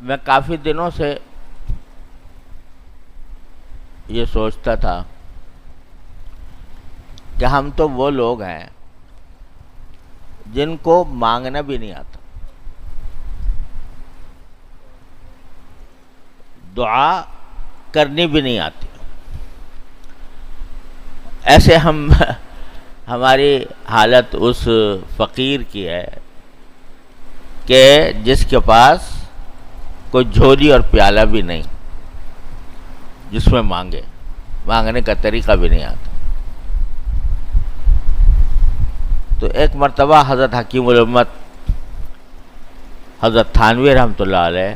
میں کافی دنوں سے یہ سوچتا تھا کہ ہم تو وہ لوگ ہیں جن کو مانگنا بھی نہیں آتا، دعا کرنی بھی نہیں آتی. ایسے ہماری حالت اس فقیر کی ہے کہ جس کے پاس کوئی جھولی اور پیالہ بھی نہیں جس میں مانگنے کا طریقہ بھی نہیں آتا. تو ایک مرتبہ حضرت حکیم الامت حضرت تھانوی رحمۃ اللہ علیہ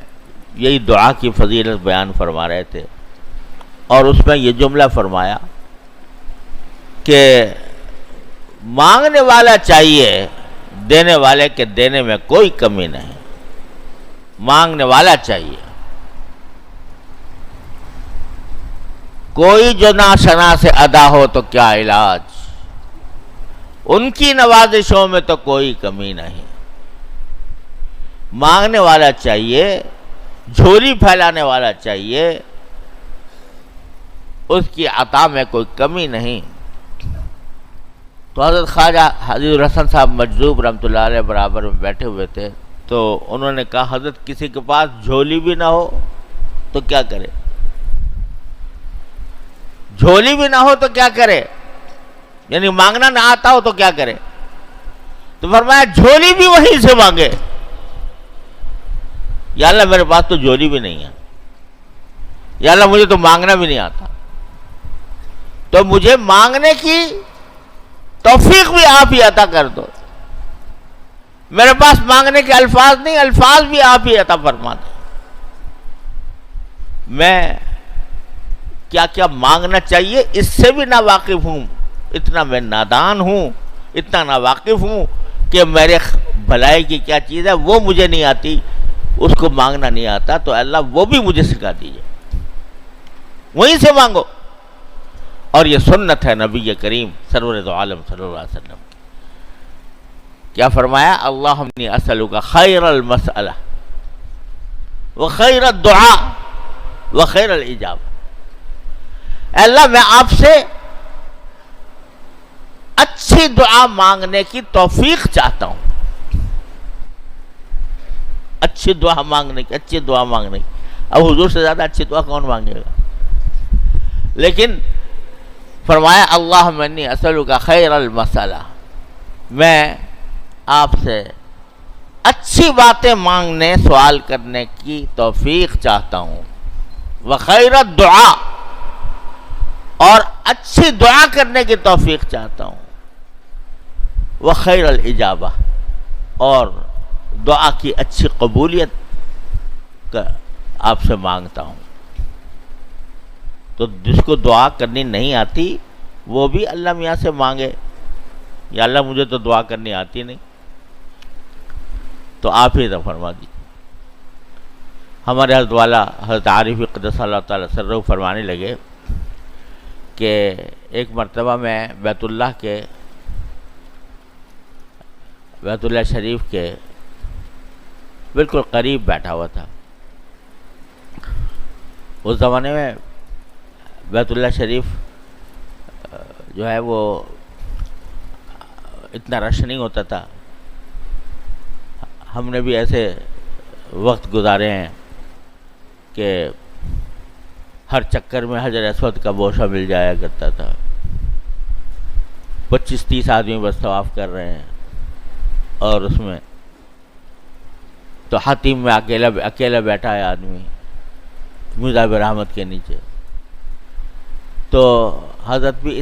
یہی دعا کی فضیلت بیان فرما رہے تھے، اور اس میں یہ جملہ فرمایا کہ مانگنے والا چاہیے، دینے والے کے دینے میں کوئی کمی نہیں. مانگنے والا چاہیے، کوئی جو ناشنا سے ادا ہو تو کیا علاج، ان کی نوازشوں میں تو کوئی کمی نہیں. مانگنے والا چاہیے، جھولی پھیلانے والا چاہیے، اس کی عطا میں کوئی کمی نہیں. تو حضرت خواجہ حضرت الحسن صاحب مجذوب رحمۃ اللہ علیہ برابر میں بیٹھے ہوئے تھے، تو انہوں نے کہا حضرت کسی کے پاس جھولی بھی نہ ہو تو کیا کرے؟ جھولی بھی نہ ہو تو کیا کرے؟ یعنی مانگنا نہ آتا ہو تو کیا کرے؟ تو فرمایا جھولی بھی وہیں سے مانگے. یا اللہ میرے پاس تو جھولی بھی نہیں ہے، یا اللہ مجھے تو مانگنا بھی نہیں آتا، تو مجھے مانگنے کی توفیق بھی آپ ہی عطا کر دو. میرے پاس مانگنے کے الفاظ نہیں، الفاظ بھی آپ ہی عطا فرما دو. میں کیا کیا مانگنا چاہیے اس سے بھی ناواقف ہوں. اتنا میں نادان ہوں، اتنا ناواقف ہوں کہ میرے بھلائی کی کیا چیز ہے وہ مجھے نہیں آتی، اس کو مانگنا نہیں آتا. تو اللہ وہ بھی مجھے سکھا دیجئے، وہیں سے مانگو. اور یہ سنت ہے نبی کریم سرور دو عالم صلی اللہ علیہ وسلم. کیا فرمایا؟ اللہم انی اسألک خیر المسئلہ وخیر الدعاء وخیر الاجابہ. اے اللہ میں آپ سے اچھی دعا مانگنے کی توفیق چاہتا ہوں. اچھی دعا مانگنے کی. اب حضور سے زیادہ اچھی دعا کون مانگے گا؟ لیکن فرمایا اللہم انی اسألک خیر المسئلہ، میں آپ سے اچھی باتیں مانگنے سوال کرنے کی توفیق چاہتا ہوں. وخیر الدعاء، اور اچھی دعا کرنے کی توفیق چاہتا ہوں. وخیر الاجابہ، اور دعا کی اچھی قبولیت کا آپ سے مانگتا ہوں. تو جس کو دعا کرنی نہیں آتی وہ بھی اللہ میاں سے مانگے، یا اللہ مجھے تو دعا کرنی آتی نہیں. تو آپ ہی فرما دیجیے. ہمارے حضرت والا حضرت عارف قدس اللہ تعالیٰ سرہ فرمانے لگے کہ ایک مرتبہ میں بیت اللہ شریف کے بالکل قریب بیٹھا ہوا تھا. اس زمانے میں بیت اللہ شریف جو ہے وہ اتنا رش نہیں ہوتا تھا. ہم نے بھی ایسے وقت گزارے ہیں کہ ہر چکر میں حجر اسود کا بوسہ مل جایا کرتا تھا. 25-30 آدمی بس طواف کر رہے ہیں، اور اس میں تو حتیم میں اکیلا بیٹھا ہے آدمی مذہب رحمت کے نیچے. تو حضرت بھی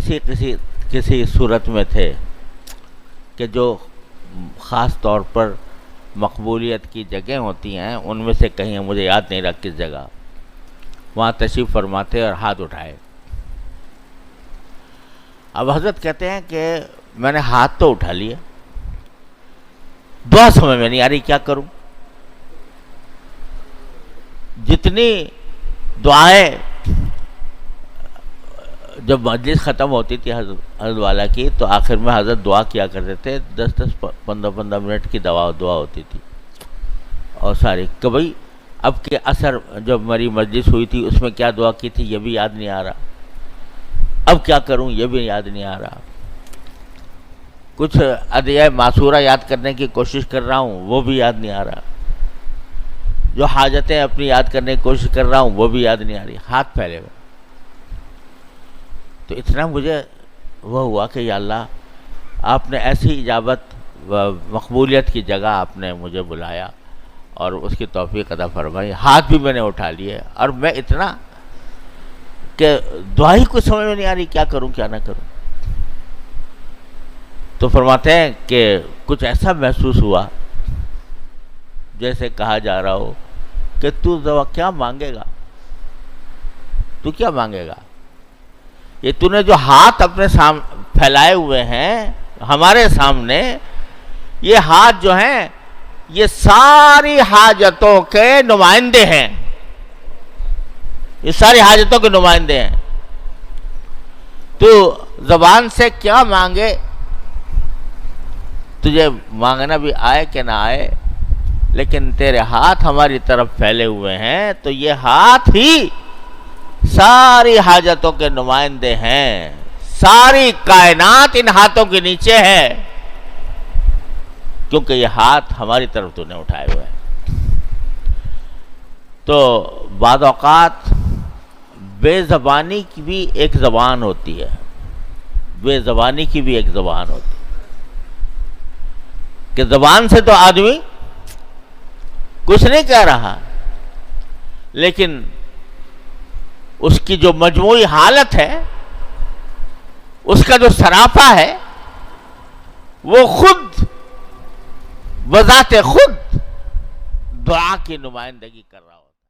کسی صورت میں تھے کہ جو خاص طور پر مقبولیت کی جگہ ہوتی ہیں ان میں سے کہیں مجھے یاد نہیں رہا کس جگہ، وہاں تشریف فرماتے اور ہاتھ اٹھائے. اب حضرت کہتے ہیں کہ میں نے ہاتھ تو اٹھا لیا، دعا سمجھ میں نہیں آ رہی، کیا کروں. جتنی دعائیں جب مجلس ختم ہوتی تھی حضرت والا کی تو آخر میں حضرت دعا کیا کرتے تھے. 10-15 منٹ کی دعا ہوتی تھی. اور ساری کہ بھائی اب کے اثر جب میری مجلس ہوئی تھی اس میں کیا دعا کی تھی یہ بھی یاد نہیں آ رہا، اب کیا کروں یہ بھی یاد نہیں آ رہا، کچھ ادعیہ معصورہ یاد کرنے کی کوشش کر رہا ہوں وہ بھی یاد نہیں آ رہا، جو حاجتیں اپنی یاد کرنے کی کوشش کر رہا ہوں وہ بھی یاد نہیں آ رہی، ہاتھ پھیلے ہوئے۔ تو اتنا مجھے وہ ہوا کہ یا اللہ آپ نے ایسی اجابت و مقبولیت کی جگہ آپ نے مجھے بلایا اور اس کی توفیق عطا فرمائی، ہاتھ بھی میں نے اٹھا لیے، اور میں اتنا کہ دعا ہی کچھ سمجھ میں نہیں آ رہی کیا کروں کیا نہ کروں۔ تو فرماتے ہیں کہ کچھ ایسا محسوس ہوا جیسے کہا جا رہا ہو کہ تو دعا کیا مانگے گا، تو کیا مانگے گا، یہ تو نے جو ہاتھ اپنے پھیلائے ہوئے ہیں ہمارے سامنے، یہ ہاتھ جو ہیں یہ ساری حاجتوں کے نمائندے ہیں، یہ ساری حاجتوں کے نمائندے ہیں، تو زبان سے کیا مانگے، تجھے مانگنا بھی آئے کہ نہ آئے، لیکن تیرے ہاتھ ہماری طرف پھیلے ہوئے ہیں تو یہ ہاتھ ہی ساری حاجتوں کے نمائندے ہیں، ساری کائنات ان ہاتھوں کے نیچے ہے، کیونکہ یہ ہاتھ ہماری طرف تو نے اٹھائے ہوئے ہیں۔ تو بعض اوقات بے زبانی کی بھی ایک زبان ہوتی ہے، بے زبانی کی بھی ایک زبان ہوتی ہے کہ زبان سے تو آدمی کچھ نہیں کہہ رہا، لیکن اس کی جو مجموعی حالت ہے، اس کا جو سراپا ہے، وہ خود بذات خود دعا کی نمائندگی کر رہا ہوتا ہے۔